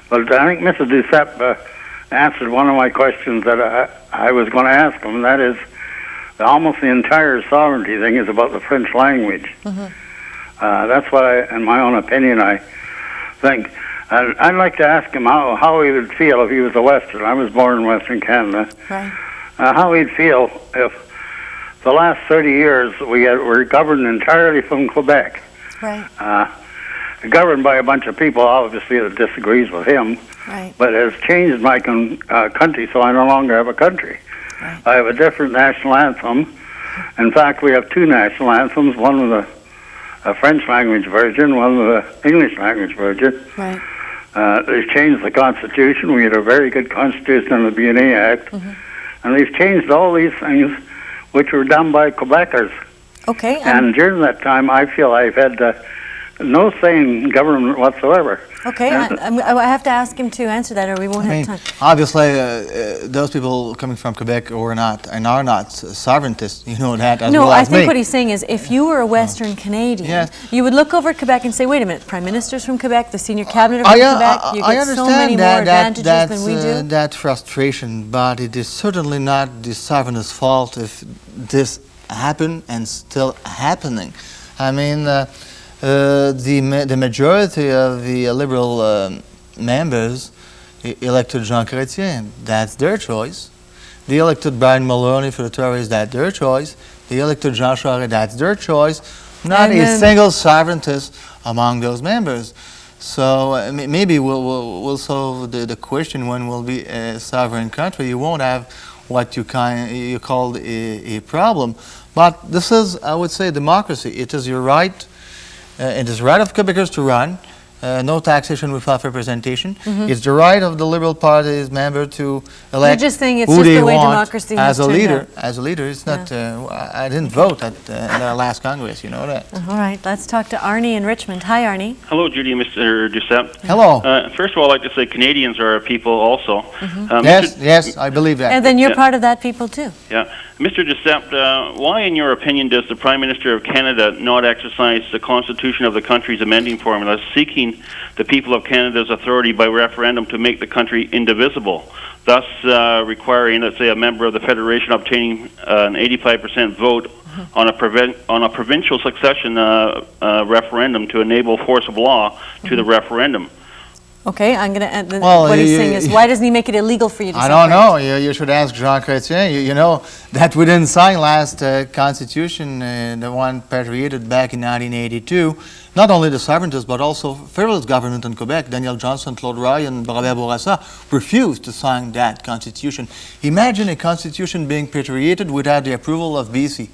But I think Mr. Duceppe answered one of my questions that I was going to ask him, and that is almost the entire sovereignty thing is about the French language. That's what in my own opinion, I think. I'd like to ask him how he would feel if he was a Western. I was born in Western Canada. Right. How he'd feel if the last 30 years were governed entirely from Quebec. Right. Governed by a bunch of people, obviously, that disagrees with him. Right. But has changed my country, so I no longer have a country. Right. I have a different national anthem. In fact, we have two national anthems, one with a French language version, one with an English language version. Right. They've changed the Constitution. We had a very good Constitution in the BNA Act. And they've changed all these things which were done by Quebecers. Okay. And during that time, I feel I've had no say in government whatsoever. Okay, I have to ask him to answer that, or we won't have time. Obviously, those people coming from Quebec or not and are not sovereigntists, you know that as no, well as I think me. what he's saying is, if you were a Western Canadian, you would look over at Quebec and say, "Wait a minute, Prime Minister's from Quebec, the senior cabinet are from Quebec. You get so many more advantages than we do." That frustration, but it is certainly not the sovereignist's fault if this happened and still happening. I mean. The majority of the Liberal members elected Jean Chrétien. That's their choice. They elected Brian Mulroney for the Tories. That's their choice. They elected Jean Charest. That's their choice. Not a single sovereigntist among those members. So maybe we'll solve the question when we'll be a sovereign country. You won't have what you called a problem. But this is, I would say, democracy. It is your right. It is the right of Quebecers to run, no taxation without representation. It's the right of the Liberal Party's member to elect who they want as a leader. As a leader, it's not. I didn't vote at our last Congress. You know that. All right, let's talk to Arnie in Richmond. Hi, Arnie. Hello, Judy and Mr. Duceppe. Hello. First of all, I'd like to say Canadians are a people also. Yes, I believe that. And then you're part of that people too. Yeah. Mr. Duceppe, why, in your opinion, does the Prime Minister of Canada not exercise the Constitution of the country's amending formula, seeking the people of Canada's authority by referendum to make the country indivisible, thus requiring, let's say, a member of the Federation obtaining an 85% vote on a provincial succession referendum to enable force of law to the referendum? Okay, I'm going to. What he's saying is, why doesn't he make it illegal for you to separate? I don't know. You should ask Jean Chrétien. You know that we didn't sign last Constitution, the one patrioted back in 1982. Not only the sovereigntists, but also federalist government in Quebec. Daniel Johnson, Claude Ryan, Robert Bourassa refused to sign that Constitution. Imagine a Constitution being patrioted without the approval of BC.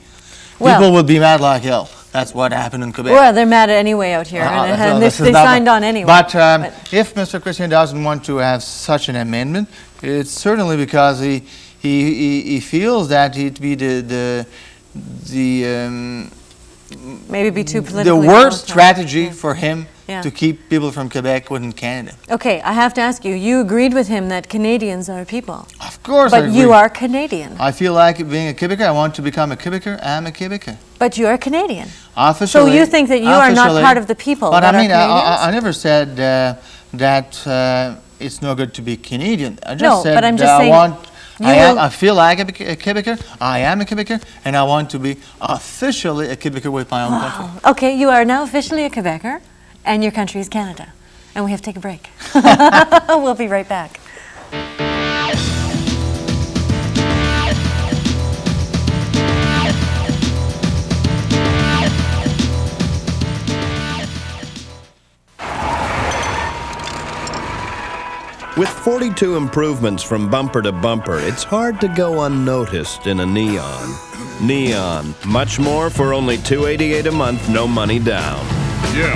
People would be mad like hell. That's what happened in Quebec. Well, they're mad anyway out here, and they signed on anyway. But if Mr. Chrétien doesn't want to have such an amendment, it's certainly because he feels that it'd be maybe be too politically the worst strategy for him to keep people from Quebec within Canada. Okay, I have to ask you, you agreed with him that Canadians are people. Of course But you are Canadian. I feel like being a Quebecer. I want to become a Quebecer. I'm a Quebecer. But you are Canadian. Officially. So you think that you are not part of the people But that I mean, are I never said that it's no good to be Canadian. I just said but I'm just saying I feel like a Quebecer, I am a Quebecer, and I want to be officially a Quebecer with my own country. Okay, you are now officially a Quebecer, and your country is Canada. And we have to take a break. We'll be right back. With 42 improvements from bumper to bumper, it's hard to go unnoticed in a Neon. Neon, much more for only $288 a month, no money down. Yeah.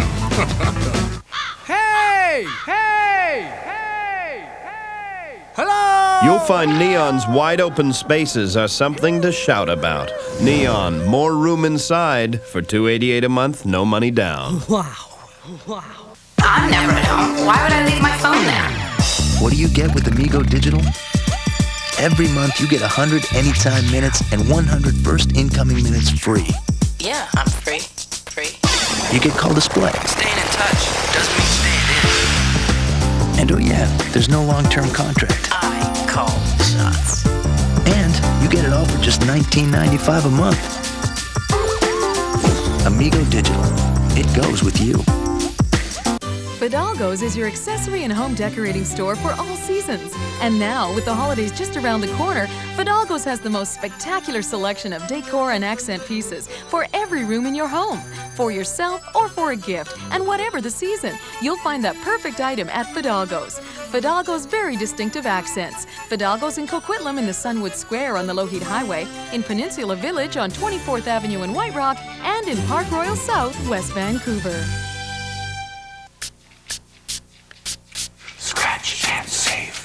Hey! Hey! Hey! Hey! Hello! You'll find Neon's wide open spaces are something to shout about. Neon, more room inside for $288 a month, no money down. Wow. Wow. I'm never at home. Why would I leave my phone there? What do you get with Amigo Digital? Every month you get 100 anytime minutes and 100 first incoming minutes free. Yeah, I'm free. Free. You get call display. Staying in touch doesn't mean staying in. And oh yeah, there's no long-term contract. I call the shots. And you get it all for just $19.95 a month. Amigo Digital. It goes with you. Fidalgo's is your accessory and home decorating store for all seasons. And now, with the holidays just around the corner, Fidalgo's has the most spectacular selection of decor and accent pieces for every room in your home. For yourself or for a gift, and whatever the season, you'll find that perfect item at Fidalgo's. Fidalgo's very distinctive accents. Fidalgo's in Coquitlam in the Sunwood Square on the Lougheed Highway, in Peninsula Village on 24th Avenue in White Rock, and in Park Royal South, West Vancouver. Scratch and save.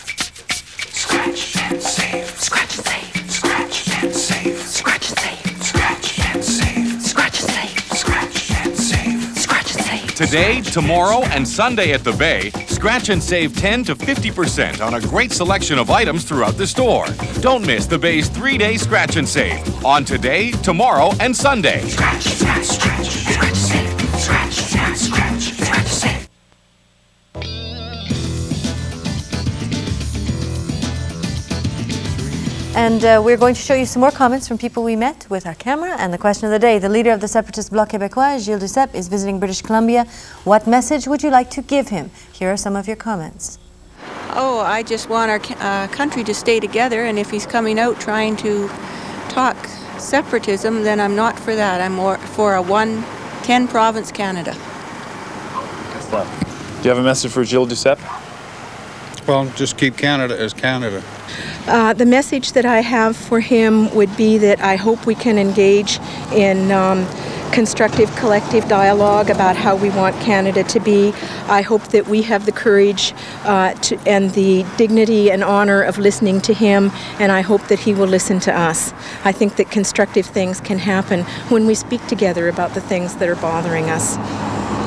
Scratch and save. Scratch and save. Scratch and save. Scratch and save. Scratch and save. Scratch and save. Scratch and save. Scratch and save. Today, tomorrow, and Sunday at the Bay, scratch and save 10 to 50% on a great selection of items throughout the store. Don't miss the Bay's 3-day scratch and save on today, tomorrow, and Sunday. Scratch, scratch, scratch, scratch, save. Scratch, scratch, scratch, scratch, save. And we're going to show you some more comments from people we met with our camera. And the question of the day, the leader of the separatist Bloc Québécois, Gilles Duceppe, is visiting British Columbia. What message would you like to give him? Here are some of your comments. Oh, I just want our country to stay together, and if he's coming out trying to talk separatism, then I'm not for that. I'm more for a 10-province Canada. Do you have a message for Gilles Duceppe? Well, just keep Canada as Canada. The message that I have for him would be that I hope we can engage in constructive collective dialogue about how we want Canada to be. I hope that we have the courage and the dignity and honor of listening to him, and I hope that he will listen to us. I think that constructive things can happen when we speak together about the things that are bothering us.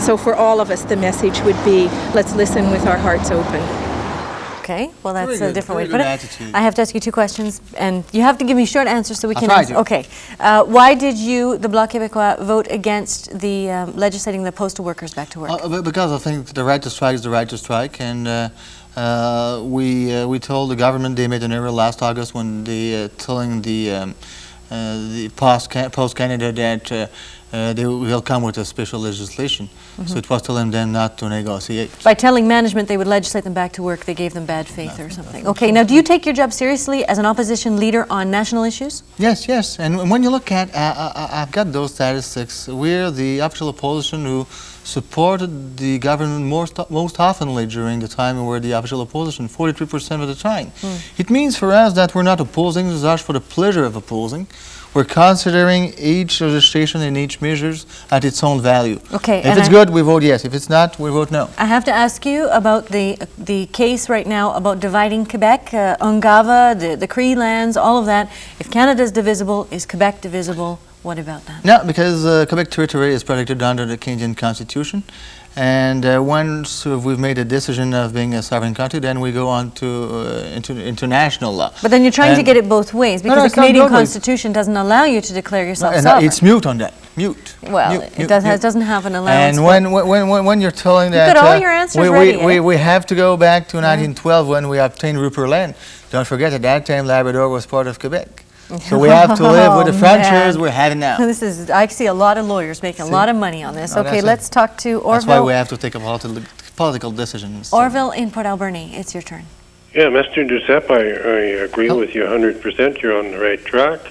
So for all of us, the message would be, let's listen with our hearts open. Okay, well that's Very a different way to good put it. attitude. I have to ask you two questions, and you have to give me short answers so we I'll can try answer. to. Okay, why did you, the Bloc Québécois, vote against the legislating the postal workers back to work? Because I think the right to strike is the right to strike, and we told the government they made an error last August when they telling the Post Canada that they will come with a special legislation. So it was telling them not to negotiate. By telling management they would legislate them back to work, they gave them bad faith or something. Okay, now do you take your job seriously as an opposition leader on national issues? Yes, yes. And when you look at, I've got those statistics. We're the official opposition who supported the government most oftenly during the time we were the official opposition, 43% of the time. It means for us that we're not opposing just for the pleasure of opposing. We're considering each legislation and each measures at its own value. Okay, if it's good, we vote yes. If it's not, we vote no. I have to ask you about the case right now about dividing Quebec, Ungava, the Cree lands, all of that. If Canada is divisible, is Quebec divisible? What about that? No, because Quebec territory is protected under the Canadian Constitution. And once we've made a decision of being a sovereign country, then we go on to international law. But then you're trying to get it both ways, because the Canadian Constitution doesn't allow you to declare yourself sovereign. It's mute on that. Mute. Well, it doesn't have an allowance. And when you're telling that you've got all your answers ready, we have to go back to 1912 when we obtained Rupert Land. Don't forget at that time Labrador was part of Quebec. So we have to live with the frontiers we're having now. I see a lot of lawyers making a lot of money on this. Okay, let's talk to Orville. That's why we have to take a political decisions. Orville in Port Alberni, it's your turn. Yeah, Mr. Duceppe, I agree with you 100%. You're on the right track.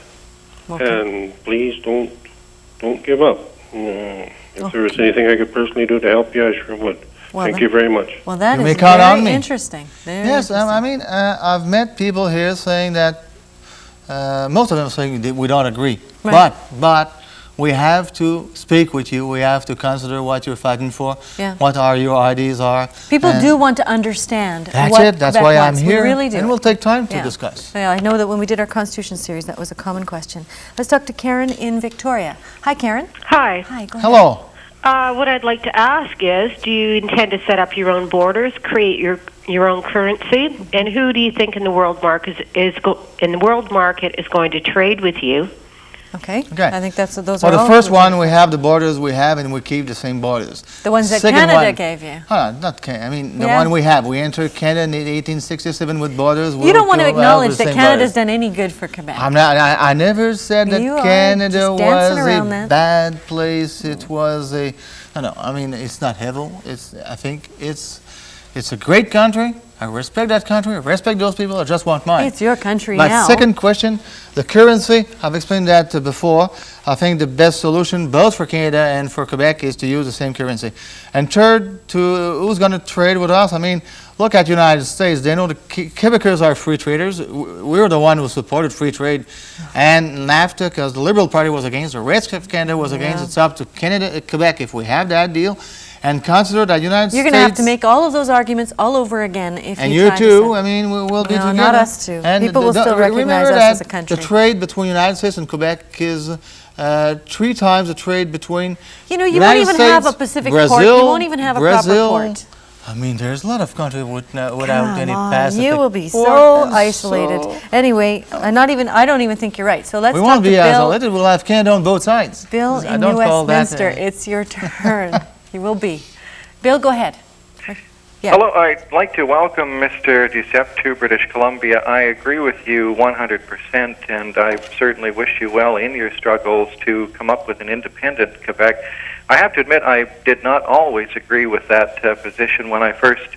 Okay. And please don't give up. If there was anything I could personally do to help you, I sure would. Well, Thank you very much. Well, that you is may count on very me. interesting. Yes, I mean, I've met people here saying that most of them saying that we don't agree. Right. But we have to speak with you. We have to consider what you're fighting for, what your ideas are. People do want to understand. That's why I'm here. We really do. And we'll take time to discuss. Yeah, I know that when we did our Constitution series, that was a common question. Let's talk to Karen in Victoria. Hi, Karen. Hi. Hi, go ahead. Hello. What I'd like to ask is, do you intend to set up your own borders, create your own currency, and who do you think in the world market is going to trade with you? Okay. I think those are the first one, we have the borders we have, and we keep the same borders. The ones that Canada gave you. Not Canada. I mean, the one we have. We entered Canada in 1867 with borders. You don't want to acknowledge that Canada's done any good for Quebec. I'm not. I never said that Canada was a bad place. It was a. No. I mean, it's not heaven. I think it's a great country. I respect that country, I respect those people, I just want mine. It's your country My now. second question, the currency, I've explained that before. I think the best solution, both for Canada and for Quebec, is to use the same currency. And third, who's going to trade with us? I mean, look at the United States. They know the Quebecers are free traders. We're the one who supported free trade. And NAFTA, because the Liberal Party was against, the rest of Canada was against. It's up to Canada, Quebec, if we have that deal. And consider that United States... You're going to have to make all of those arguments all over again if and you you try too. to I mean, we'll be together. not us two. And People will still recognize us as a country. The trade between the United States and Quebec is 3 times the trade between You won't United even States, have a Pacific Brazil, port. You won't even have a proper port. I mean, there's a lot of countries without any Come on, Pacific. you will be so port. isolated. Anyway, I don't even think you're right. So let's We talk won't to be Bill. isolated. We'll have Canada on both sides. Bill I in don't call that, Westminster, it's your turn. You will be. Bill, go ahead. Yeah. Hello, I'd like to welcome Mr. Duceppe to British Columbia. I agree with you 100%, and I certainly wish you well in your struggles to come up with an independent Quebec. I have to admit, I did not always agree with that position. When I first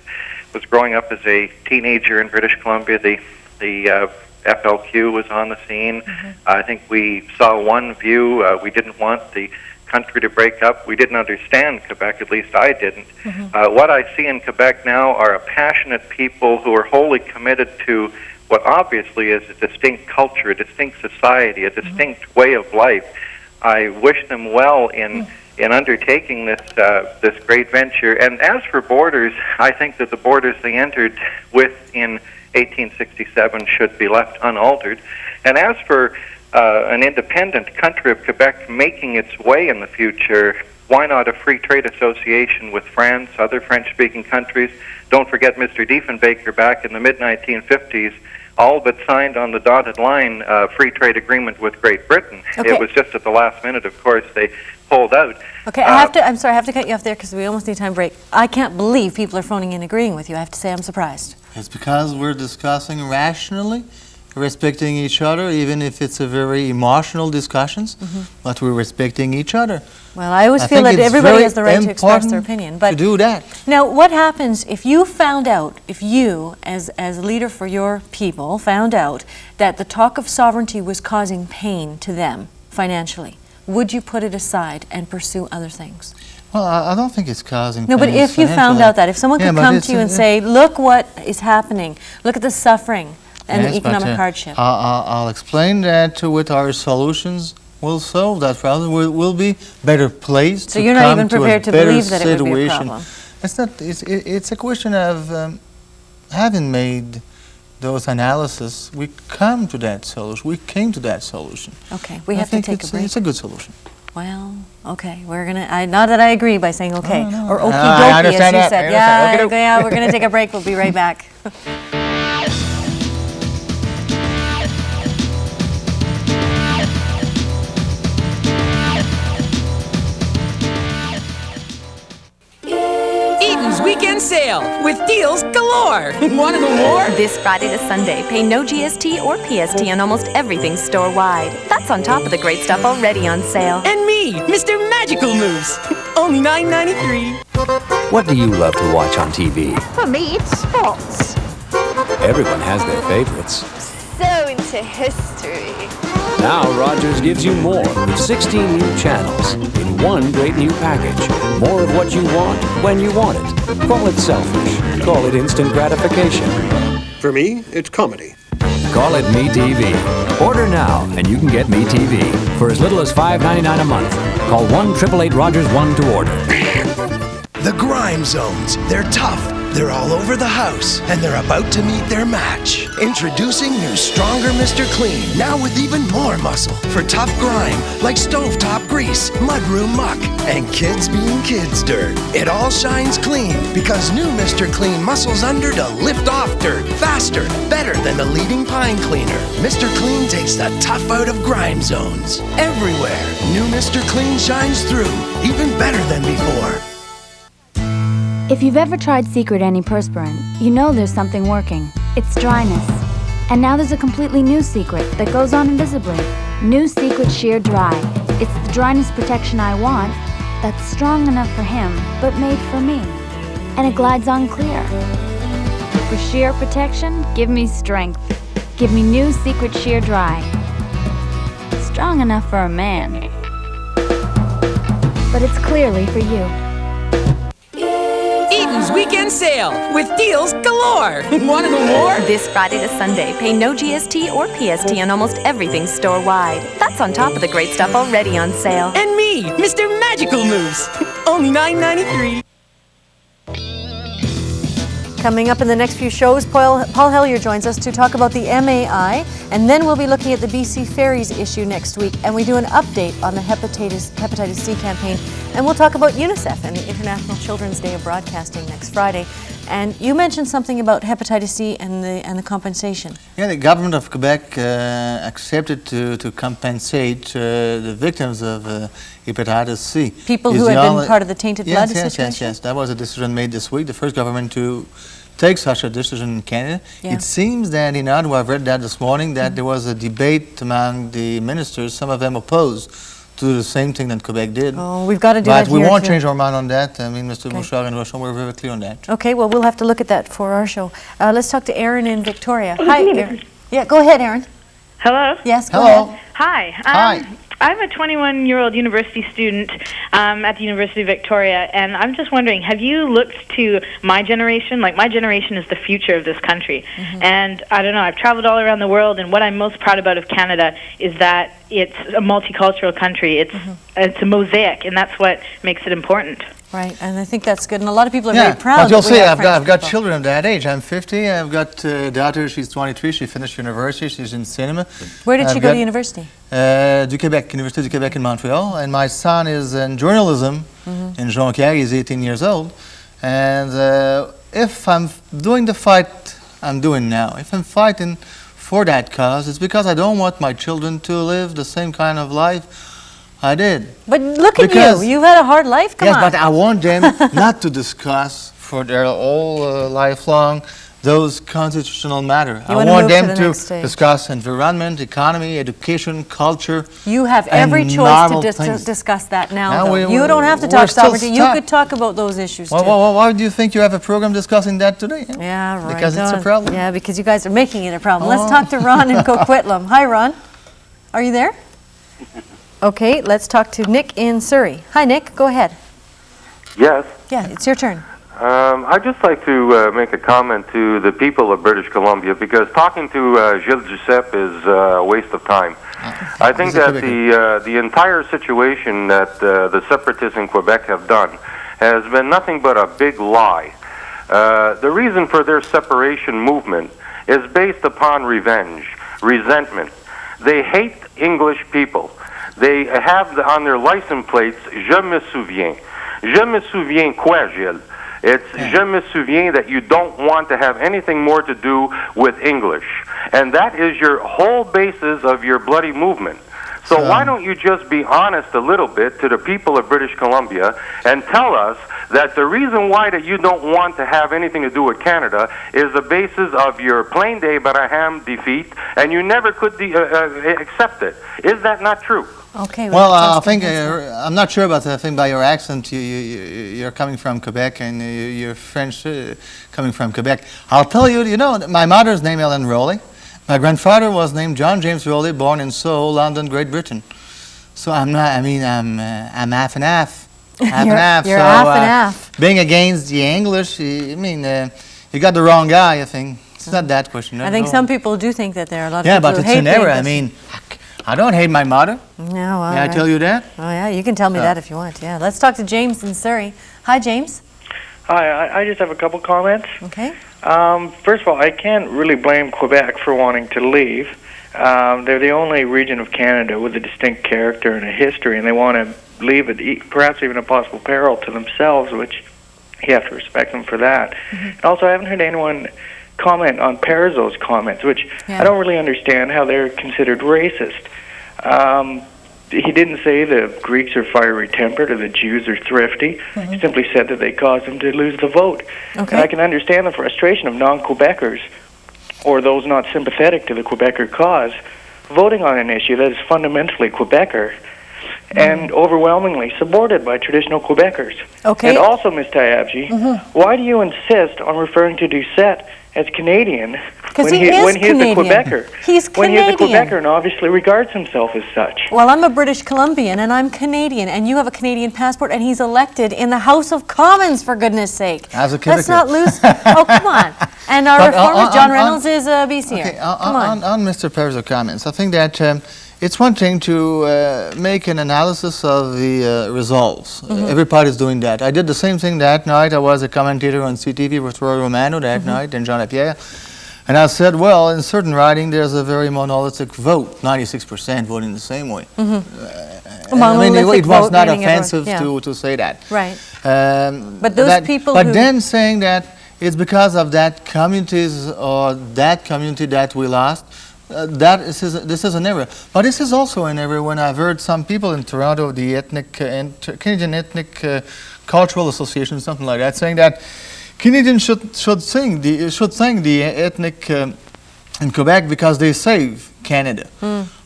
was growing up as a teenager in British Columbia, the FLQ was on the scene. I think we saw one view. We didn't want the country to break up. We didn't understand Quebec, at least I didn't. What I see in Quebec now are a passionate people who are wholly committed to what obviously is a distinct culture, a distinct society, a distinct way of life. I wish them well in undertaking this great venture. And as for borders, I think that the borders they entered with in 1867 should be left unaltered. And as for an independent country of Quebec making its way in the future, why not a free trade association with France, other French-speaking countries? Don't forget Mr. Diefenbaker back in the mid-1950s all but signed on the dotted line a free trade agreement with Great Britain. Okay. It was just at the last minute, of course, they pulled out. Okay, I'm sorry, I have to cut you off there because we almost need time break. I can't believe people are phoning in agreeing with you. I have to say I'm surprised. It's because we're discussing rationally, respecting each other, even if it's a very emotional discussions, but we're respecting each other. Well, I always feel that everybody has the right to express their opinion. But to do that. Now, what happens if you found out, if you, as a leader for your people, found out that the talk of sovereignty was causing pain to them financially? Would you put it aside and pursue other things? Well, I don't think it's causing No, but pain if you found financially. out that, if someone could come to you and say, look what is happening, look at the suffering and the economic hardship. I'll explain that with our solutions. We'll solve that problem. We'll be better placed So to you're not come even to a prepared to better believe that it would be a situation. problem? It's not. It's a question of having made those analysis. We come to that solution. We came to that solution. Okay, we I have to think take a break. It's a good solution. Well, okay, we're gonna. Not that I agree by saying okay or okie I dokie, as you understand that. said. I Yeah, understand. Okay, yeah, we're gonna take a break. We'll be right back. Eaton's Weekend Sale with deals galore. Want to know more? This Friday to Sunday, pay no GST or PST on almost everything store-wide. That's on top of the great stuff already on sale. And me, Mr. Magical Moose. Only $9.93. What do you love to watch on TV? For me, it's sports. Everyone has their favorites. So into history. Now Rogers gives you more with 16 new channels in one great new package. More of what you want when you want it. Call it selfish. Call it instant gratification. For me, it's comedy. Call it MeTV. Order now and you can get MeTV for as little as $5.99 a month. Call 1-888-ROGERS-1 to order. The Grime Zones. They're tough. They're all over the house, and they're about to meet their match. Introducing new Stronger Mr. Clean, now with even more muscle for tough grime, like stovetop grease, mudroom muck, and kids being kids dirt. It all shines clean, because new Mr. Clean muscles under to lift off dirt faster, better than the leading pine cleaner. Mr. Clean takes the tough out of grime zones. Everywhere, new Mr. Clean shines through, even better than before. If you've ever tried Secret Antiperspirant, you know there's something working. It's dryness. And now there's a completely new secret that goes on invisibly. New Secret Sheer Dry. It's the dryness protection I want that's strong enough for him, but made for me. And it glides on clear. For sheer protection, give me strength. Give me new Secret Sheer Dry. Strong enough for a man. But it's clearly for you. Eaton's weekend sale with deals galore. Want to know more? This Friday to Sunday, pay no GST or PST on almost everything store-wide. That's on top of the great stuff already on sale. And me, Mr. Magical Moves. Only $9.93. Coming up in the next few shows, Paul Hellyer joins us to talk about the MAI, and then we'll be looking at the BC Ferries issue next week, and we do an update on the hepatitis C campaign, and we'll talk about UNICEF and the International Children's Day of Broadcasting next Friday. And you mentioned something about hepatitis C and the compensation. Yeah, the government of Quebec accepted to compensate the victims of hepatitis C. People who had been part of the tainted blood situation? Yes. That was a decision made this week. The first government to take such a decision in Canada. Yeah. It seems that in Ottawa, I've read that this morning, that there was a debate among the ministers, some of them opposed to do the same thing that Quebec did. Oh, we've got to do that here. But we won't too. change our mind on that. I mean, Mr. Bouchard and Rochon were very clear on that. Okay, well, we'll have to look at that for our show. Let's talk to Erin in Victoria. Hi, Erin. Yeah, go ahead, Erin. Hello? Yes, go ahead. Hi. Hi. I'm a 21-year-old university student at the University of Victoria, and I'm just wondering, have you looked to my generation? Like, my generation is the future of this country. And I don't know, I've traveled all around the world, and what I'm most proud about of Canada is that it's a multicultural country. It's a mosaic, and that's what makes it important. Right, and I think that's good, and a lot of people are very proud. But you'll that we see, have I've got French children of that age. I'm 50. I've got a daughter. She's 23. She finished university. She's in cinema. Where did she go to university? Duceppe, University du Québec in Montreal. And my son is in journalism in Jonquière. He's 18 years old. And if I'm doing the fight I'm doing now, if I'm fighting for that cause, it's because I don't want my children to live the same kind of life I did. But look at you. You've had a hard life. Come on. Yes, but I want them not to discuss for their whole life long those constitutional matters. I want them to discuss environment, economy, education, culture. You have every choice to discuss that now. You don't have to talk sovereignty. You could talk about those issues too. Why do you think you have a program discussing that today? Yeah, right. Because it's a problem. Yeah, because you guys are making it a problem. Let's talk to Ron in Coquitlam. Hi, Ron. Are you there? Okay, let's talk to Nick in Surrey. Hi, Nick. Go ahead. Yes. Yeah, it's your turn. I'd just like to make a comment to the people of British Columbia, because talking to Gilles Duceppe is a waste of time. I think that the entire situation that the separatists in Quebec have done has been nothing but a big lie. The reason for their separation movement is based upon revenge, resentment. They hate English people. They have on their license plates, Je me souviens. Je me souviens quoi, Gilles? It's Je me souviens that you don't want to have anything more to do with English. And that is your whole basis of your bloody movement. So why don't you just be honest a little bit to the people of British Columbia and tell us that the reason why that you don't want to have anything to do with Canada is the basis of your plain day Baraham defeat, and you never could accept it. Is that not true? Okay. Well, I think I'm not sure about that. I think by your accent, you're coming from Quebec, and you're French coming from Quebec. I'll tell you. You know, my mother's name Ellen Rowley. My grandfather was named John James Rowley, born in Soho, London, Great Britain. So I'm not. I mean, I'm half and half. Half and half. You're so, half and half. Being against the English, I mean, you got the wrong guy. I think it's not that question. I think some people do think that there are a lot of people who but it's hate an error. I mean, I don't hate my mother. No, well, May I tell you that? Oh yeah, you can tell me that if you want. Yeah, let's talk to James in Surrey. Hi, James. Hi, I just have a couple comments. Okay. First of all, I can't really blame Quebec for wanting to leave. They're the only region of Canada with a distinct character and a history, and they want to leave at perhaps even a possible peril to themselves, which you have to respect them for that. And also, I haven't heard anyone comment on Parizeau's comments, which I don't really understand how they're considered racist. He didn't say the Greeks are fiery tempered or the Jews are thrifty. He simply said that they caused them to lose the vote. And I can understand the frustration of non-Quebecers or those not sympathetic to the Quebecer cause voting on an issue that is fundamentally Quebecer. and overwhelmingly supported by traditional Quebecers. Okay. And also, Ms. Tyabji, why do you insist on referring to Duceppe as Canadian when he is when he's Canadian. a Quebecer? He's When he's a Canadian. Quebecer and obviously regards himself as such. Well, I'm a British Columbian, and I'm Canadian, and you have a Canadian passport, and he's elected in the House of Commons, for goodness sake. As a Let's not lose. Oh, come on. And our reformist, John Reynolds, is a BCer. Okay, Come on. on Mr. Perez's comments, I think that it's one thing to make an analysis of the results. Every party is doing that. I did the same thing that night. I was a commentator on CTV with Roy Romano that night and Jean Lapierre. And I said, well, in certain riding, there's a very monolithic vote, 96% voting the same way. I mean, it was not offensive to say that. Right. But those people But then saying that it's because of that communities or that community that we lost, this is an error. But this is also an error when I've heard some people in Toronto, the Canadian Ethnic Cultural Association, something like that, saying that Canadians should thank the ethnic in Quebec because they save Canada.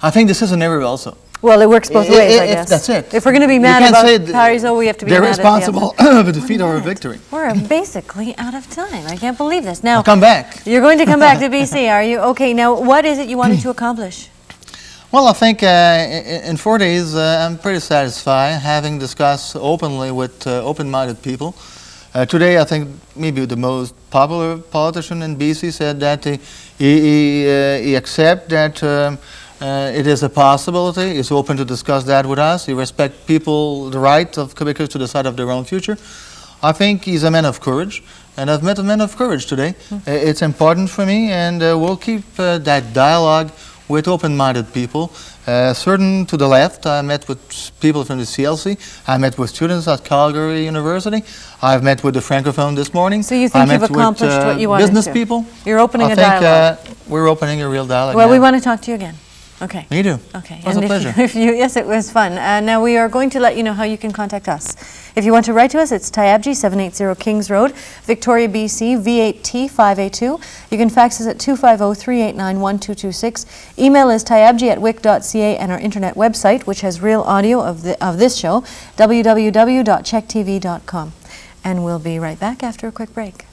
I think this is an error also. Well, it works both ways, I guess. That's it. If we're going to be mad about Parizeau, we have to be mad at the other. They're responsible for the defeat or a victory. We're basically out of time. I can't believe this. Now, I'll come back. You're going to come back to BC, are you? Okay, now, what is it you wanted to accomplish? Well, I think in 4 days, I'm pretty satisfied, having discussed openly with open-minded people. Today, I think maybe the most popular politician in BC said that he accepts that it is a possibility. He's open to discuss that with us. He respects the right of Quebecers to decide of their own future. I think he's a man of courage, and I've met a man of courage today. It's important for me, and we'll keep that dialogue with open-minded people. Certain to the left, I met with people from the CLC. I met with students at Calgary University. I've met with the Francophone this morning. So you think you've accomplished what you wanted to? Business people. You're opening a dialogue. We're opening a real dialogue. Well, now. we want to talk to you again. Okay. Me too. Okay. It was a pleasure. Yes, it was fun. Now we are going to let you know how you can contact us. If you want to write to us, it's Tyabji, 780 Kings Road, Victoria, BC, V8T 5A2. You can fax us at 250-389-1226. Email is tyabji@wic.ca, and our internet website, which has real audio of this show, www.checktv.com. And we'll be right back after a quick break.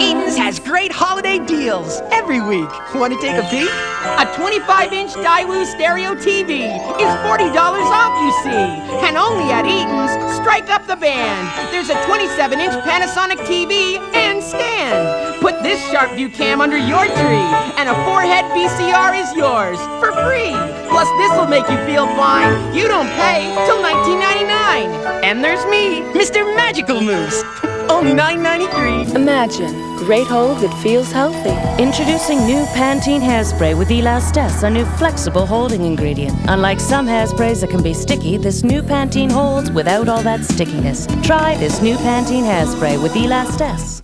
Eaton's has great holiday deals every week. Want to take a peek? A 25-inch Daewoo stereo TV is $40 off, you see. And only at Eaton's, strike up the band. There's a 27-inch Panasonic TV and stand. Put this sharp view cam under your tree, and a 4-head VCR is yours for free. Plus, this will make you feel fine. You don't pay till $19.99. And there's me, Mr. Magical Moose. Only $9.93. Imagine great hold that feels healthy. Introducing new Pantene hairspray with Elastesse, a new flexible holding ingredient. Unlike some hairsprays that can be sticky, this new Pantene holds without all that stickiness. Try this new Pantene hairspray with Elastesse.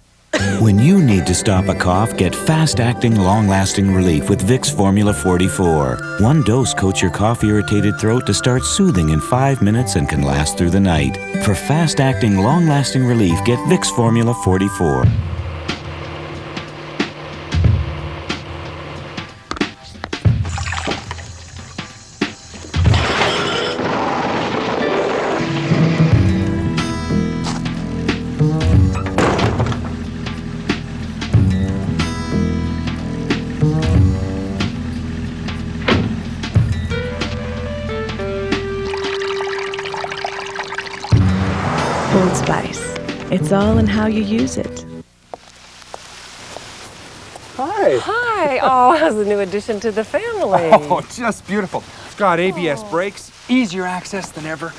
When you need to stop a cough, get fast-acting, long-lasting relief with Vicks Formula 44. One dose coats your cough-irritated throat to start soothing in 5 minutes and can last through the night. For fast-acting, long-lasting relief, get Vicks Formula 44. Old Spice. It's all in how you use it. Hi. Hi. Oh, that's a new addition to the family. Oh, just beautiful. It's got ABS brakes, easier access than ever,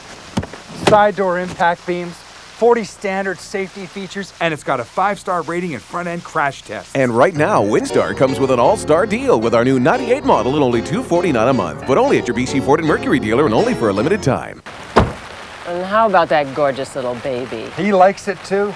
side door impact beams, 40 standard safety features, and it's got a 5-star rating and front-end crash test. And right now, Windstar comes with an all-star deal with our new 98 model at only $249 a month, but only at your BC Ford and Mercury dealer and only for a limited time. And how about that gorgeous little baby? He likes it too.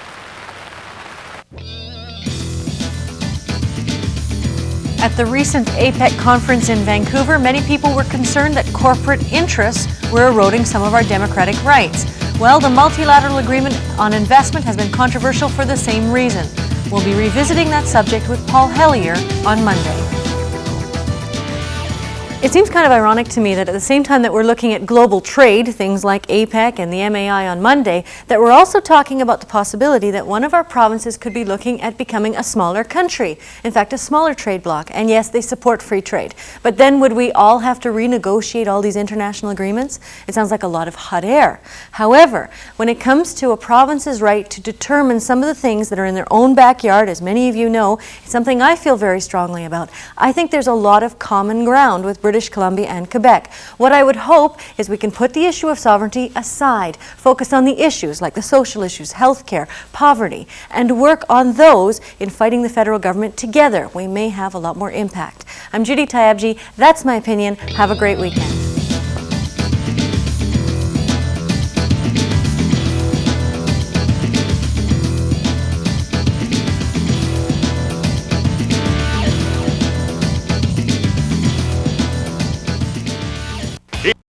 At the recent APEC conference in Vancouver, many people were concerned that corporate interests were eroding some of our democratic rights. Well, the multilateral agreement on investment has been controversial for the same reason. We'll be revisiting that subject with Paul Hellier on Monday. It seems kind of ironic to me that at the same time that we're looking at global trade, things like APEC and the MAI on Monday, that we're also talking about the possibility that one of our provinces could be looking at becoming a smaller country. In fact, a smaller trade bloc. And yes, they support free trade. But then would we all have to renegotiate all these international agreements? It sounds like a lot of hot air. However, when it comes to a province's right to determine some of the things that are in their own backyard, as many of you know, it's something I feel very strongly about. I think there's a lot of common ground with British Columbia and Quebec. What I would hope is we can put the issue of sovereignty aside, focus on the issues like the social issues, healthcare, poverty, and work on those in fighting the federal government together. We may have a lot more impact. I'm Judy Tyabji. That's my opinion. Have a great weekend.